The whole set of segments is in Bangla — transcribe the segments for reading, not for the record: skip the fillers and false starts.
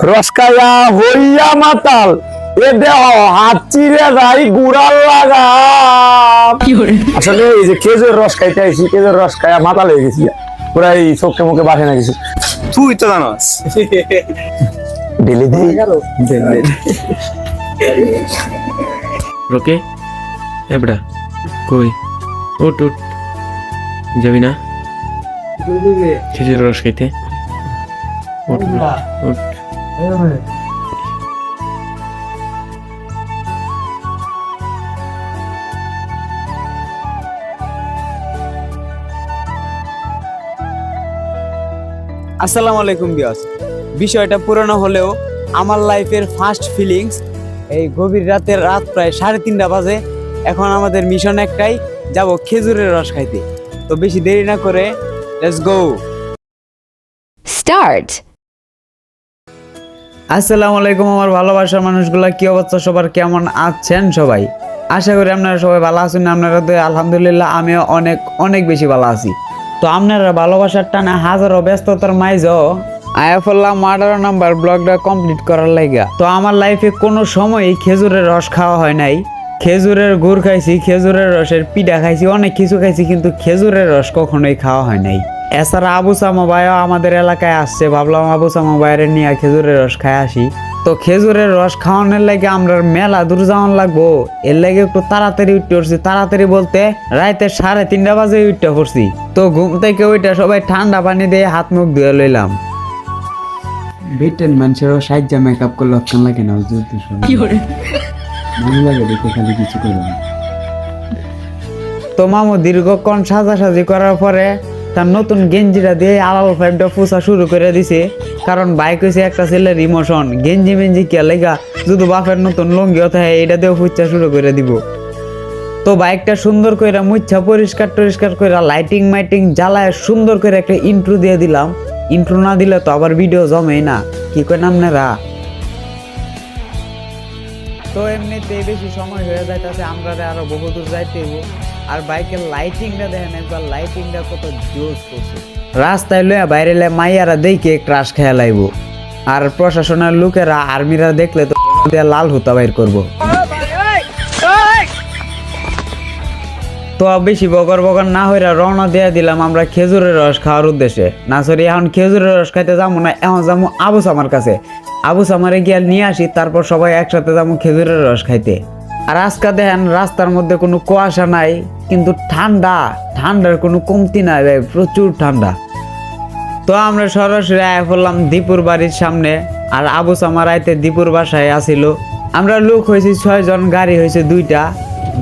রসকায়া হইয়া মাতাল এ দেহ হাত চিরে যাই গুড়াল লাগা। আসলে এই যে খেজুর রস খাইতে আইছি, খেজুর রস খাইয়া মাতাল হয়ে গেছি, পুরা এই চোখে মুখে বাসে না কিছু। তুই তো জানাস ডেলি দিই রোকে এবড়া কই উঠ উঠ যাবি না খেজুর রস খাইতে? উঠ উঠ। আসসালামু আলাইকুম ভিউয়ার্স। বিষয়টা পুরনো হলেও আমার লাইফের ফার্স্ট ফিলিংস। এই গভীর রাত প্রায় 3:30 বাজে। এখন আমাদের মিশন একটাই, যাব খেজুরের রস খাইতে। তো বেশি দেরি না করে লেটস গো স্টার্ট। আসসালামু আলাইকুম আমার ভালোবাসার মানুষগুলা, কি অবস্থা সবার, কেমন আছেন সবাই? আশা করি আপনারা সবাই ভালো আছেন। আপনারা তো আলহামদুলিল্লাহ আমিও অনেক অনেক বেশি ভালো আছি। তো আপনারা ভালোবাসার টানা হাজারো ব্যস্ততার মাঝেও আয়া ফেললাম 18 নম্বর ব্লগটা কমপ্লিট করার লাইগা। তো আমার লাইফে কোনো সময়ই খেজুরের রস খাওয়া হয় নাই। খেজুরের গুড় খাইছি, খেজুরের রসের পিঠা খাইছি, অনেক কিছু খাইছি, কিন্তু খেজুরের রস কখনোই খাওয়া হয় নাই। এছাড়া আবু সামা ভাইও আমাদের এলাকায় আসছে, ভাবলাম আবু সামা ভাইয়ের নিয়ে খেজুরের রস খাই আসি। তো খেজুরের রস খাওয়ানোর লাগে আমরা মেলা দূর যাওয়ান লাগবো, এর লাগে একটু তাড়াতাড়ি উঠতে পড়ছি। তাড়াতাড়ি বলতে রাইতে 3:30 বাজে উঠতে পড়ছি। তো ঘুম থেকে ওইটা সবাই ঠান্ডা পানি দিয়ে হাত মুখ ধুয়ে লইলাম। ব্রিটেন মানুষেরও সাহায্য মেকআপ করলে অক্ষণ লাগে না, মনে লাগে দেখে খালি কিছু করবে না। তো মামু দীর্ঘক্ষণ সাজাসাজি করার পরে তার নতুন গেঞ্জিটা দিয়ে আলাল ফাইভটা ফুসা শুরু করে দিছে। কারণ বাইক হয়েছে একটা ছেলের ইমোশন, গেঞ্জি মেঞ্জি কে লেগা শুধু বাপের নতুন লুঙ্গি অথায় এটা দিয়েও ফুচা শুরু করে দিব। তো বাইকটা সুন্দর করে মুচ্ছা পরিষ্কার টরিষ্কার করে লাইটিং মাইটিং জ্বালায় সুন্দর করে একটা ইন্ট্রো দিয়ে দিলাম। ইন্ট্রো না দিলে তো আবার ভিডিও জমেই না, কি করেন আপনারা? তো এমনিতেই বেশি সময় হয়ে যাইতেছে, আমরা আরো বহু দূর যাইতে হইব। আর বাইকের লাইটিংটা দেখেন একবার, লাইটিংটা কত জোস করছে। রাস্তায় লইয়া বাইরে মাইয়ারা দেখে ক্রাশ খেয়া লাইব। আর প্রশাসনের লোকেরা আর্মিরা দেখলে তো লাল হুতা বাইর করবো। তো বেশি বগর বগর না হইরা রওনা দিয়ে দিলাম আমরা খেজুরের রস খাওয়ার উদ্দেশ্যে। না সরি, এখন খেজুরের রস খাইতে যাবো না, এখন যাবো আবু সামার কাছে। আবু সামারে গিয়ে নিয়ে আসি, তারপর সবাই একসাথে যাবো খেজুরের রস খাইতে। আর আজকে দেখেন রাস্তার মধ্যে কোনো কুয়াশা নাই, কিন্তু ঠান্ডার কোনো কমতি নাই ভাই, প্রচুর ঠান্ডা। তো আমরা সরাসরি আয়া পড়লাম দীপুর বাড়ির সামনে। আর আবু সামার আইতে দীপুর বাসায় আসিল। আমরা লোক হয়েছি 6 জন, গাড়ি হয়েছে 2টা।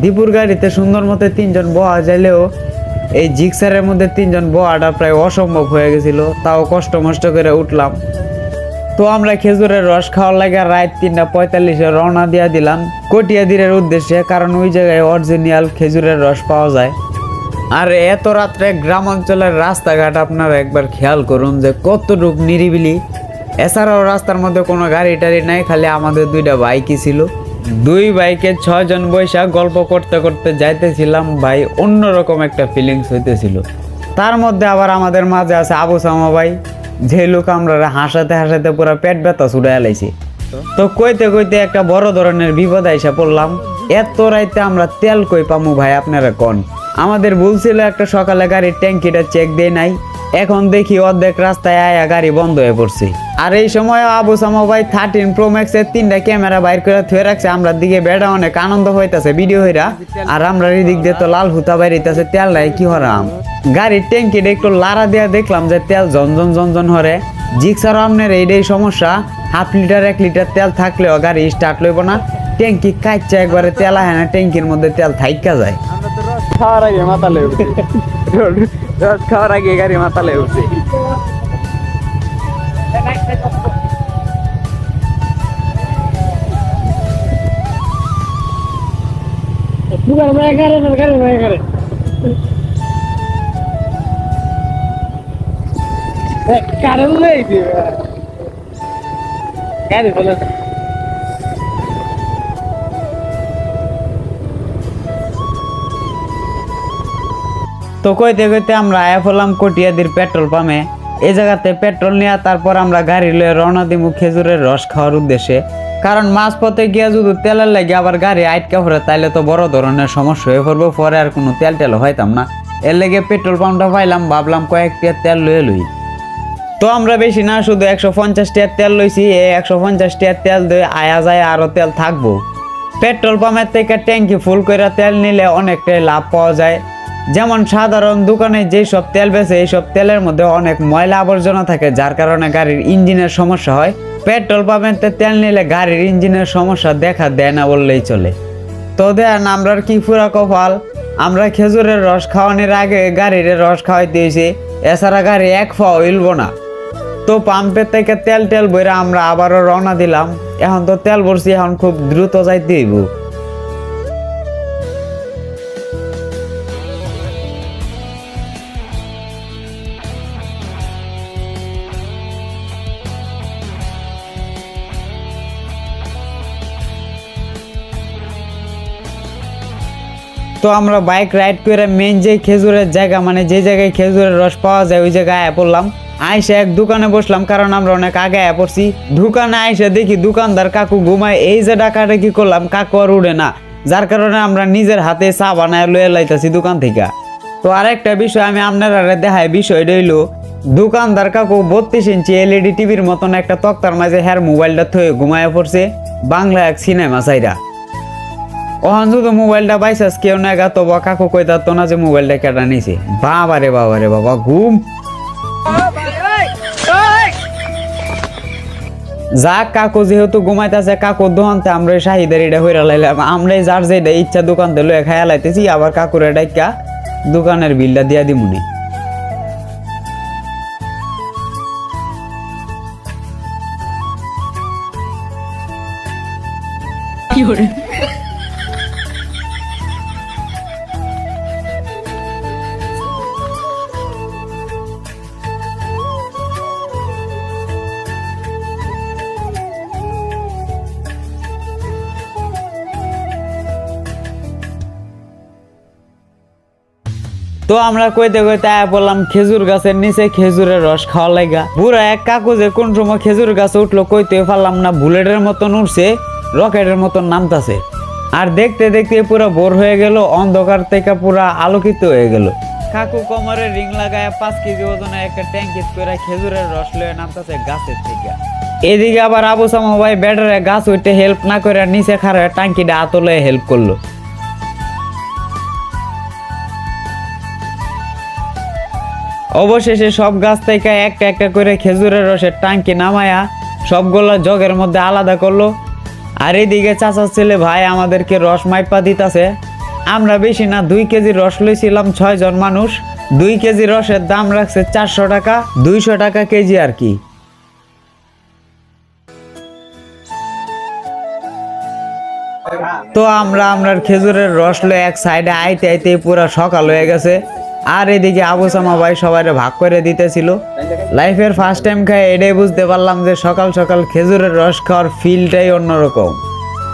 দীপুর গাড়িতে সুন্দর মতো 3 জন বহা যাইলেও এই জিক্সারের মধ্যে 3 জন বহাটা প্রায় অসম্ভব হয়ে গেছিল, তাও কষ্ট মষ্ট করে উঠলাম। তো আমরা খেজুরের রস খাওয়ার লাগে রাত 3:45 রওনা দিয়ে দিলাম কটিয়াদিরের উদ্দেশ্যে, কারণ ওই জায়গায় অরিজিনাল খেজুরের রস পাওয়া যায়। আর এত রাত্রে গ্রাম অঞ্চলের রাস্তাঘাট আপনারা একবার খেয়াল করুন যে কতটুকু নিরিবিলি। এছাড়াও রাস্তার মধ্যে কোনো গাড়ি টাড়ি নাই, খালি আমাদের 2টা বাইকই ছিল। 2 বাইকে 6 জন বৈশা গল্প করতে করতে যাইতেছিলাম ভাই, অন্যরকম একটা ফিলিংস হইতেছিল। তার মধ্যে আবার আমাদের মাঝে আছে আবু সামা ভাই, যে লোক আমরা হাসাতে হাসাতে পুরো পেট ব্যথা ছুটে এলাইছি। তো কইতে কইতে একটা বড় ধরনের বিপদ আইসা পড়লাম। এত রাইতে আমরা তেল কই পামু ভাই আপনারা কোন? আমাদের ভুল ছিল, একটা সকালে গাড়ির ট্যাঙ্কিটা চেক দেয় নাই। এখন দেখি অর্ধেক রাস্তায় আয়া গাড়ি বন্ধ হয়ে পড়ছে। আর এই সময় আবু সামা ভাই 13 Pro Max এর 3টা ক্যামেরা বাইর করে থুয়ে রাখছে। আমরা দিকে বেড়া অনেক আনন্দ হইতাছে ভিডিও হইরা, আর আমরা এই দিক দিয়ে তো লাল হুতা বাইরিতেছে, তেল নাই কি হরাম। গাড়ির ট্যাঙ্কিটা একটু লাড়া দিয়া দেখলাম যে তেল ঝনঝন হরে। জিক্সার আমনের এইটাই সমস্যা, 1/2 লিটার 1 লিটার তেল থাকলেও গাড়ি স্টার্ট লইব না। ট্যাঙ্কি কাচ্চা একবারে তেল আহে না, ট্যাঙ্কির মধ্যে তেল থাইকা যায়। খাওয়ার আগে মাতালে রস খাওয়ার আগে গাড়ি মাতালে উঠছে। তো কইতে কইতে আমরা আয়া পড়লাম কটিয়াদির পেট্রোল পাম্পে। এই জায়গাতে পেট্রোল নিয়ে তারপর আমরা গাড়ি লয়ে রওনা দিমু খেজুরের রস খাওয়ার উদ্দেশ্যে। কারণ মাঝপথে গিয়া যদি তেলের লাগে আবার গাড়ি আটকা পড়ে তাইলে তো বড় ধরনের সমস্যা হয়ে পড়বো, পরে আর কোনো তেল টেল হইতাম না। এর লেগে পেট্রোল পাম্পটা পাইলাম, ভাবলাম কয়েকটা তেল লয়ে লই। তো আমরা বেশি না, শুধু 150 টাকার তেল লইছি। এই 150 টাকার তেল দিয়ে আয়া যায় আরো তেল থাকবো। পেট্রোল পাম্পের থেকে ট্যাঙ্কি ফুল করে তেল নিলে অনেকটাই লাভ পাওয়া যায়। যেমন সাধারণ দোকানে যেসব তেল বেচে এইসব তেলের মধ্যে অনেক ময়লা আবর্জনা থাকে, যার কারণে গাড়ির ইঞ্জিনের সমস্যা হয়। পেট্রোল পাম্পের তেল নিলে গাড়ির ইঞ্জিনের সমস্যা দেখা দেয় না বললেই চলে। তো দেন আমরা কি পুরা কপাল, আমরা খেজুরের রস খাওয়ানোর আগে গাড়ির রস খাওয়াইতে হয়েছে, এছাড়া গাড়ি এক পাও ইলবো না। তো পাম্পের থেকে তেল বইরা আমরা আবারও রওনা দিলাম। এখন তো তেল ভরছি, এখন খুব দ্রুত যাইতে হইব। তো আমরা বাইক রাইড করে মেন যে খেজুরের জায়গা, মানে যে জায়গায় খেজুরের রস পাওয়া যায় ওই জায়গায় আয়া পড়লাম। আইসা এক দোকানে বসলাম, কারণ আমরা অনেক আগে আয়া পড়ছি। দোকানে আইসা দেখি দোকানদার কাকু ঘুমায়। এই যে ডাকাটা কি করলাম, কাকু আর উঠে না, যার কারণে আমরা নিজের হাতে চা বানায় লয়ে লাইতাছি দোকান থেকে। তো আরেকটা বিষয় আমি আপনারা দেখাই, বিষয়টা হইলো দোকানদার কাকু 32 ইঞ্চি LED টিভির মতন একটা তক্তার মাঝে হ্যার মোবাইলটা থয়ে ঘুমায় পড়ছে, বাংলা এক সিনেমা চাইরা। ওখান শুধু মোবাইলটা বাইসাস কেউ না গা, তবু কাকু কইতা তো না যে মোবাইলটা কেটা নিছে। বাবা রে বাবা ঘুম। যাক, কাকু যেহেতু ঘুমাইতেছে, কাকুর দোকানতে আমরা শাহিদের এটা হইরা লাইলাম। আমরাই যার যেটা ইচ্ছা দোকানতে লয়ে খাইয়া লাইতেছি, আবার কাকুরে ডাইকা দোকানের বিলটা দিয়া দিমুনি। তো আমরা কইতে আয়া বললাম খেজুর গাছের নিচে খেজুরের রস খাওয়া লাগা। বুড়া এক কাকু যে কোন সময় খেজুর গাছে উঠলো কইতে পারলাম না, বুলেটের মতন উঠছে, রকেটের মতন নামতাছে। আর দেখতে দেখতে পুরো ভোর হয়ে গেল, অন্ধকার থেকে পুরা আলোকিত হয়ে গেল। কাকু কোমরে রিং লাগায় 5 কেজি ওজনের একটা ট্যাঙ্কি করে খেজুরের রস লয়ে নামতাছে গাছের থেকে। এদিকে আবার আবু সামা ভাই ব্যাটারে গাছ উঠতে হেল্প না করে নিচে খাড়ায় ট্যাঙ্কিটা আতলে হেল্প করলো। অবশেষে সব গাছ থেকে একটা একটা করে খেজুরের রসের ট্যাঙ্কি নামায়া সবগুলো জগের মধ্যে আলাদা করলো। আর এদিকে চাচার ছেলে ভাই আমাদেরকে রস মাইপা দিতাছে। আমরা বেশি না 2 কেজি রস লইছিলাম 6 জন মানুষ। 2 কেজি রসের দাম রাখছে 400 টাকা, 200 টাকা কেজি আর কি। তো আমরা খেজুরের রস লয়ে এক সাইডে আইতে আইতে পুরা সকাল হয়ে গেছে। আর এদিকে আবু সামা ভাই সবাই ভাগ করে দিতেছিল। লাইফের ফার্স্ট টাইম খাই এটাই বুঝতে পারলাম যে সকাল সকাল খেজুরের রস খাওয়ার ফিলটাই অন্যরকম।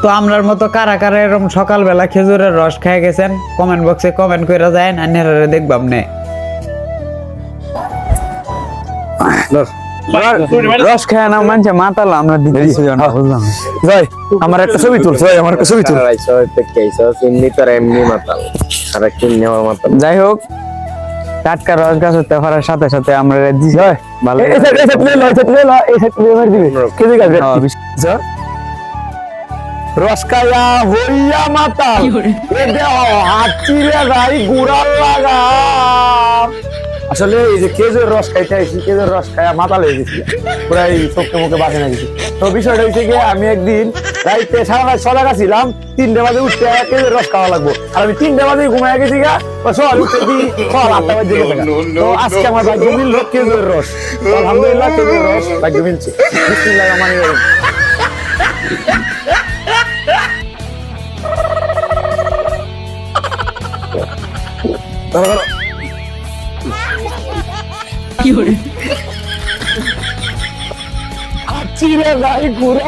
তো আমরার মতো কারা কারা এরকম সকালবেলা খেজুরের রস খেয়ে গেছেন কমেন্ট বক্সে কমেন্ট করে যায়, আর দেখবাম নে। রস খায় না মানছে মাতাল, আমরা দিতেছি না, বুঝলাম। জয় আমার একটা ছবি তুল, জয় আমার একটা ছবি তুল। যাই হোক, টাটকা রস গাছ হতে পারার সাথে সাথে আমরা ভালো রস খাইয়া হইয়া মাতাল, হাত চিরে গাই গুড়াল লাগা। আসলে এই যে খেজুর রস খাইতে আইছি, খেজুর রস খাইয়া মাতাল হয়ে গেছি, পুরাই চোখে মুখে বাসে না গেছি। তো বিষয়টা হয়েছে কি, আমি একদিন রাইতে সারা রাত সজাগ ছিলাম, 3টে বাজে উঠতে খেজুর রস খাওয়া লাগবো, আর আমি 3টে বাজে ঘুমাই গেছি গা, সকাল উঠতে দিই 8টা বাজে গেছে। তো আজকে আমার ভাগ্য মিলল খেজুর রস, আলহামদুলিল্লাহ খেজুর রস ভাগ্য মিলছে। বিসমিল্লাহির রহমানির রহিম। চিরে গাই ঘুরা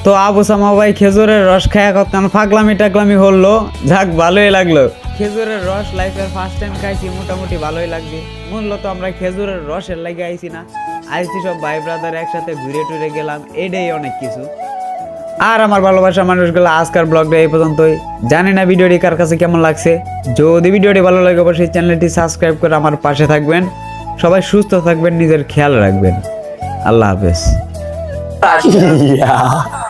তো আবু সামা ভাই খেজুরের রস খায়া কত ফাগলামি টাগলামি হলো, যাক ভালোই লাগলো। খেজুরের রস লাইফের ফার্স্ট টাইম খাইছি, মোটামুটি ভালোই লাগছে। মূলত আমরা খেজুরের রসের লাগে আইছি না, আইছি সব ভাই ব্রাদার একসাথে ঘুরে টুরে গেলাম, এটাই অনেক কিছু। আর আমার ভালোবাসা মানুষগুলো, আজকের ব্লগটা এই পর্যন্তই। জানি না ভিডিওটি কার কাছে কেমন লাগছে। যদি ভিডিওটি ভালো লাগে অবশ্যই চ্যানেলটি সাবস্ক্রাইব করে আমার পাশে থাকবেন। সবাই সুস্থ থাকবেন, নিজের খেয়াল রাখবেন। আল্লাহ হাফেজ। ইয়া